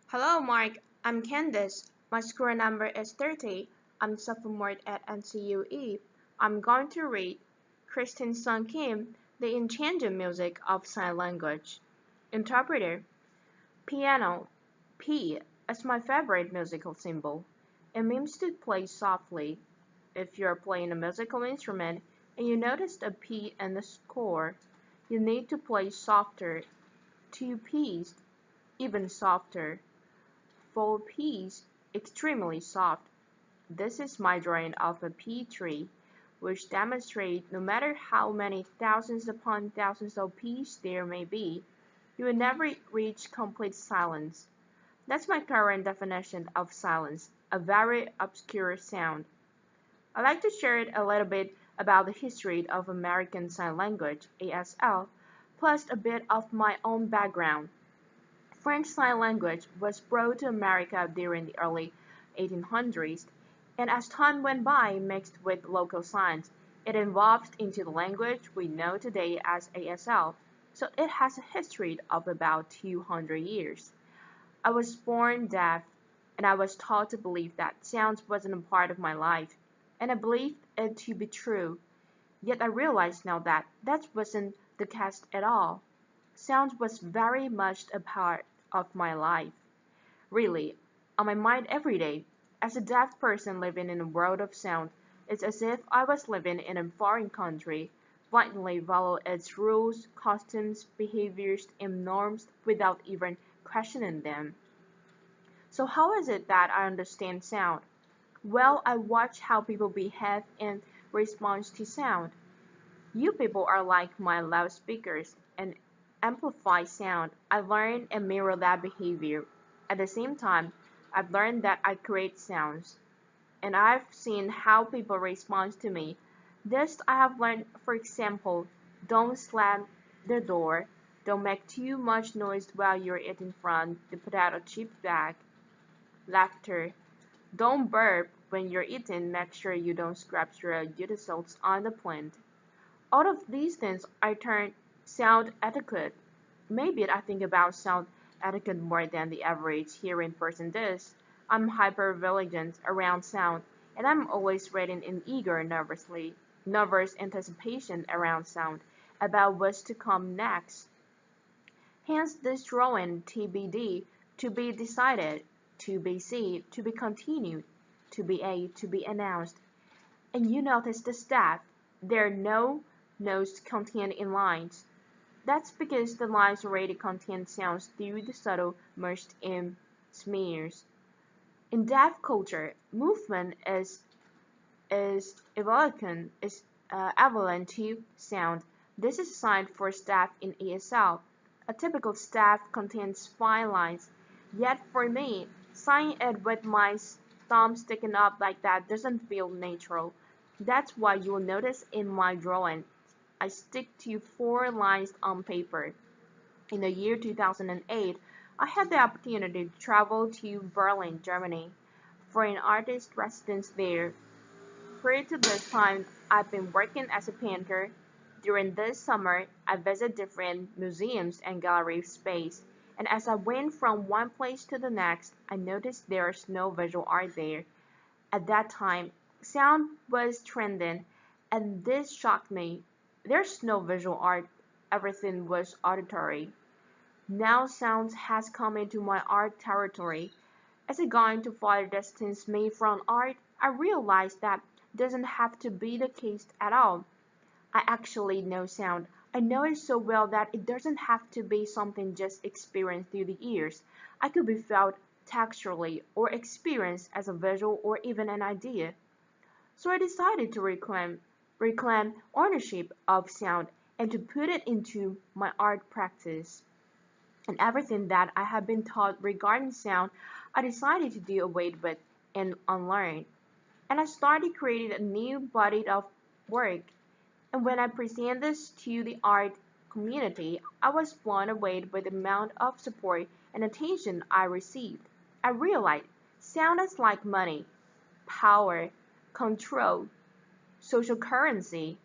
Hello, Mark. I'm Candice. My score number is 30. I'm sophomore at NCUE. I'm going to read Kristen Sung Kim, The Enchanted Music of Sign Language. Interpreter. Piano. P is my favorite musical symbol. It means to play softly. If you're playing a musical instrument and you notice a P in the score, you need to play softer. Two P's, even softer. Full P's, extremely soft. This is my drawing of a pea tree, which demonstrates no matter how many thousands upon thousands of peas there may be, you will never reach complete silence. That's my current definition of silence, a very obscure sound. I'd like to share a little bit about the history of American Sign Language, ASL, plus a bit of my own background. French Sign Language was brought to America during the early 1800s, and as time went by mixed with local signs, it evolved into the language we know today as ASL, so it has a history of about 200 years. I was born deaf, and I was taught to believe that sounds wasn't a part of my life, and I believed it to be true. Yet I realize now that that wasn't the case at all. Sound was very much a part of my life, really, on my mind every day. As a deaf person living in a world of sound, it's as if I was living in a foreign country, blindly follow its rules, customs, behaviors, and norms without even questioning them. So how is it that I understand sound? Well, I watch how people behave in response to sound. You people are like my loudspeakers and amplify sound. I learn and mirror that behavior. At the same time, I've learned that I create sounds, and I've seen how people respond to me. This I have learned, for example, don't slam the door, don't make too much noise while you're eating from the potato chip bag, laughter, don't burp when you're eating, make sure you don't scratch your utensils on the plant. All of these things I turn sound etiquette. Maybe I think about sound etiquette more than the average hearing person does. I'm hyper vigilant around sound, and I'm always ready in eager, nervous anticipation around sound about what's to come next. Hence this drawing TBD, to be decided, to be C, to be continued, to be A, to be announced. And you notice the staff, there are no notes contained in lines. That's because the lines already contain sounds through the subtle merged in smears. In deaf culture, movement is equivalent to sound. This is a sign for staff in ESL. A typical staff contains fine lines. Yet for me, signing it with my thumb sticking up like that doesn't feel natural. That's why you'll notice in my drawing, I stick to four lines on paper. In the year 2008, I had the opportunity to travel to Berlin, Germany, for an artist residence there. Prior to this time, I've been working as a painter. During this summer, I visited different museums and gallery space, and as I went from one place to the next, I noticed there's no visual art there. At that time, sound was trending, and this shocked me. There's no visual art, everything was auditory. Now sound has come into my art territory. As I going to farther distance me from art, I realized that doesn't have to be the case at all. I actually know sound. I know it so well that it doesn't have to be something just experienced through the ears. I could be felt texturally or experienced as a visual or even an idea. So I decided to reclaim ownership of sound and to put it into my art practice. And everything that I have been taught regarding sound, I decided to do away with and unlearn. And I started creating a new body of work. And when I presented this to the art community, I was blown away with the amount of support and attention I received. I realized sound is like money, power, control, social currency.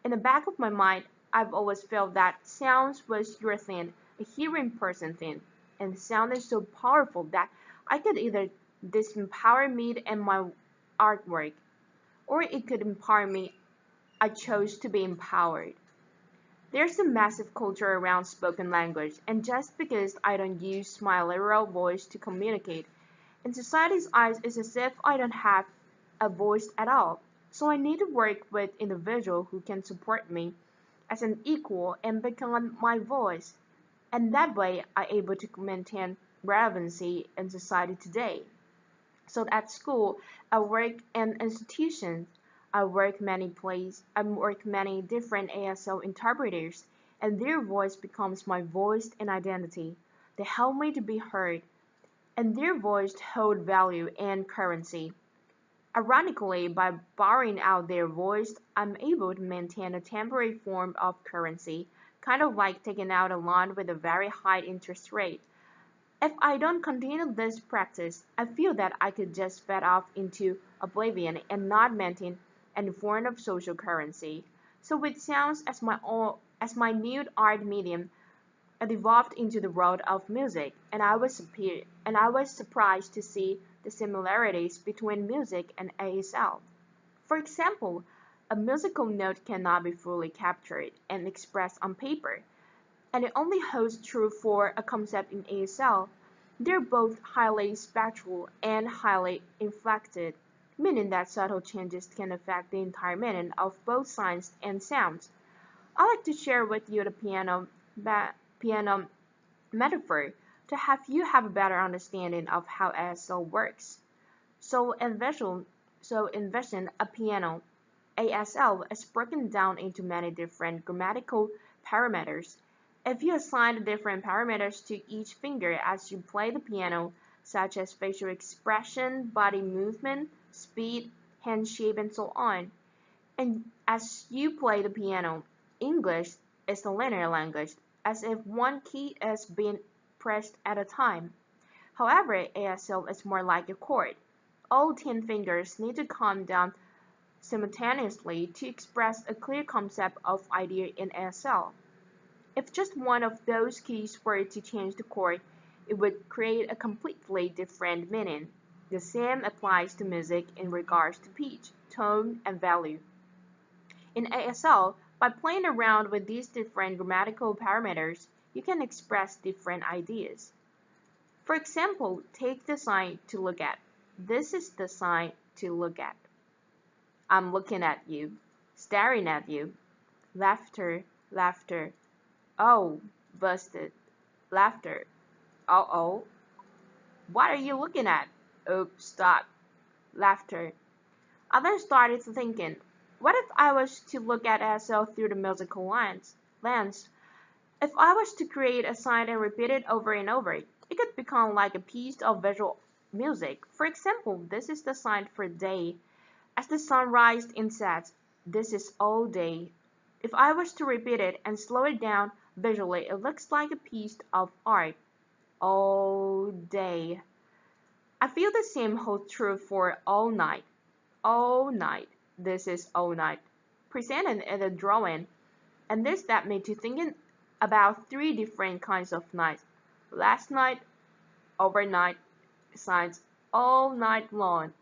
In the back of my mind, I've always felt that sounds was your thing, a hearing person thing. and sound is so powerful that I could either disempower me and my artwork, or it could empower me. I chose to be empowered. There's a massive culture around spoken language, and just because I don't use my literal voice to communicate, in society's eyes it's as if I don't have a voice at all. So I need to work with individuals who can support me as an equal and become my voice. And that way I'm able to maintain relevancy in society today. So at school, I work in institutions. I work many different ASL interpreters, and their voice becomes my voice and identity. They help me to be heard, and their voice hold value and currency. Ironically, by borrowing out their voice, I'm able to maintain a temporary form of currency, kind of like taking out a loan with a very high interest rate. If I don't continue this practice, I feel that I could just fade off into oblivion and not maintain any form of social currency. So with sounds as my new art medium, I evolved into the world of music, and I was surprised to see the similarities between music and ASL. For example, a musical note cannot be fully captured and expressed on paper, and it only holds true for a concept in ASL. They're both highly spectral and highly inflected, meaning that subtle changes can affect the entire meaning of both signs and sounds. I like to share with you the piano metaphor to have you have a better understanding of how ASL works. So envision a piano. ASL is broken down into many different grammatical parameters. If you assign different parameters to each finger as you play the piano, such as facial expression, body movement, speed, hand shape, and so on, and as you play the piano, English is a linear language, as if one key is being pressed at a time. However, ASL is more like a chord. All 10 fingers need to come down simultaneously to express a clear concept of idea in ASL. If just one of those keys were to change the chord, it would create a completely different meaning. The same applies to music in regards to pitch, tone, and value. In ASL, by playing around with these different grammatical parameters, you can express different ideas. For example, take the sign to look at. This is the sign to look at. I'm looking at you, staring at you. Laughter, laughter. Oh, busted. Laughter. Uh-oh. What are you looking at? Oops, stop. Laughter. I then started thinking, what if I was to look at ASL through the musical lens? If I was to create a sign and repeat it over and over, it could become like a piece of visual music. For example, this is the sign for day. As the sun rises and sets, this is all day. If I was to repeat it and slow it down visually, it looks like a piece of art. All day. I feel the same holds true for all night. All night. This is all night. Presented in a drawing. And this got me to thinking about 3 different kinds of nights. Last night, overnight, besides all night long.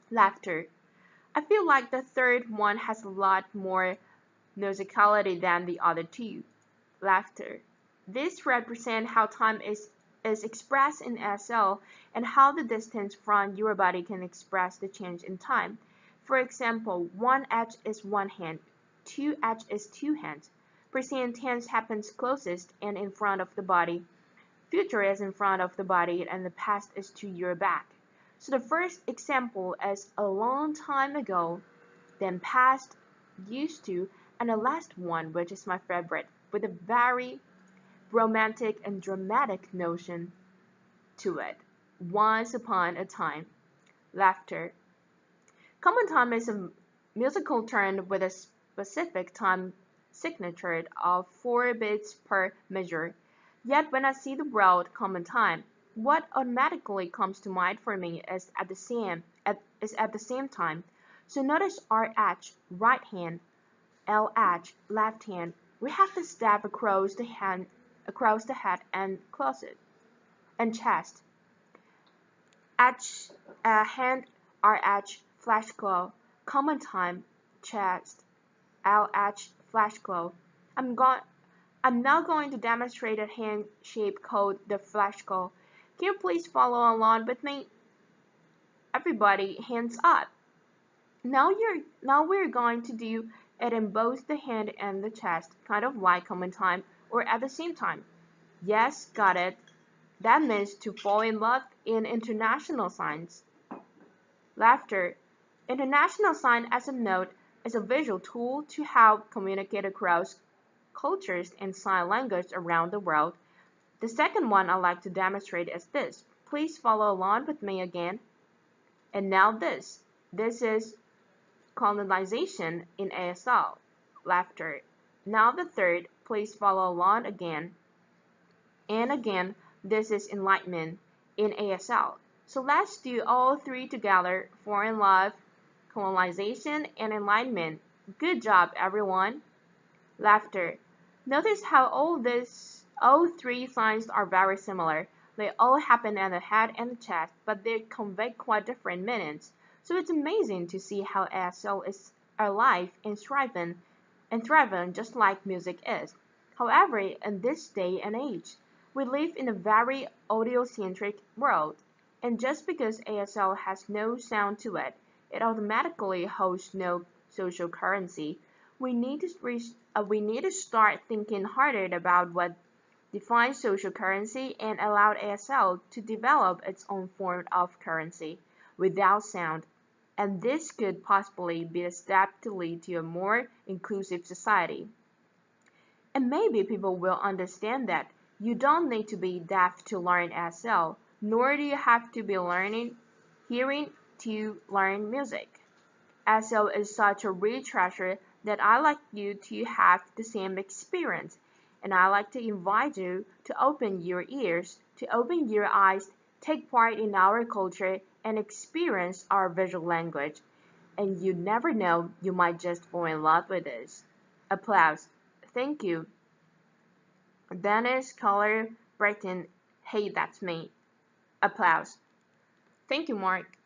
Laughter. I feel like the third one has a lot more musicality than the other 2. Laughter. This represents how time is expressed in SL and how the distance from your body can express the change in time. For example, one edge is one hand, 2 edge is 2 hands. Present tense happens closest and in front of the body. Future is in front of the body and the past is to your back. So the first example is a long time ago, then past, used to, and the last one, which is my favorite, with a very romantic and dramatic notion to it. Once upon a time. Laughter. Common time is a musical term with a specific time signature of 4 beats per measure. Yet when I see the word common time, what automatically comes to mind for me is at the same time. So notice RH, right hand, LH, left hand. We have the step across the head and close it. and chest. H, hand, RH, flash glow. Common time, chest, LH, flash glow. I'm going. I'm now going to demonstrate a hand shape called the flash glow. Can you please follow along with me? Everybody, hands up. Now we're going to do it in both the hand and the chest, kind of like common time or at the same time. Yes, got it. That means to fall in love in international signs. Laughter. International sign, as a note, is a visual tool to help communicate across cultures and sign language around the world. The second one I'd like to demonstrate is this. Please follow along with me again. And now this. This is colonization in ASL. Laughter. Now the third. Please follow along again. And again, this is enlightenment in ASL. So let's do all three together. Foreign love, colonization, and enlightenment. Good job, everyone. Laughter. Notice how all three signs are very similar. They all happen at the head and the chest, but they convey quite different meanings. So it's amazing to see how ASL is alive and thriving just like music is. However, in this day and age, we live in a very audio-centric world, and just because ASL has no sound to it, it automatically holds no social currency. We need to start thinking harder about what defines social currency and allow ASL to develop its own form of currency without sound. And this could possibly be a step to lead to a more inclusive society. And maybe people will understand that you don't need to be deaf to learn ASL, nor do you have to be hearing to learn music. ASL is such a rich treasure that I like you to have the same experience, and I like to invite you to open your ears, to open your eyes, take part in our culture, and experience our visual language. And you never know, you might just fall in love with us. Applause. Thank you. Dennis Color Brighton. Hey, that's me. Applause. Thank you, Mark.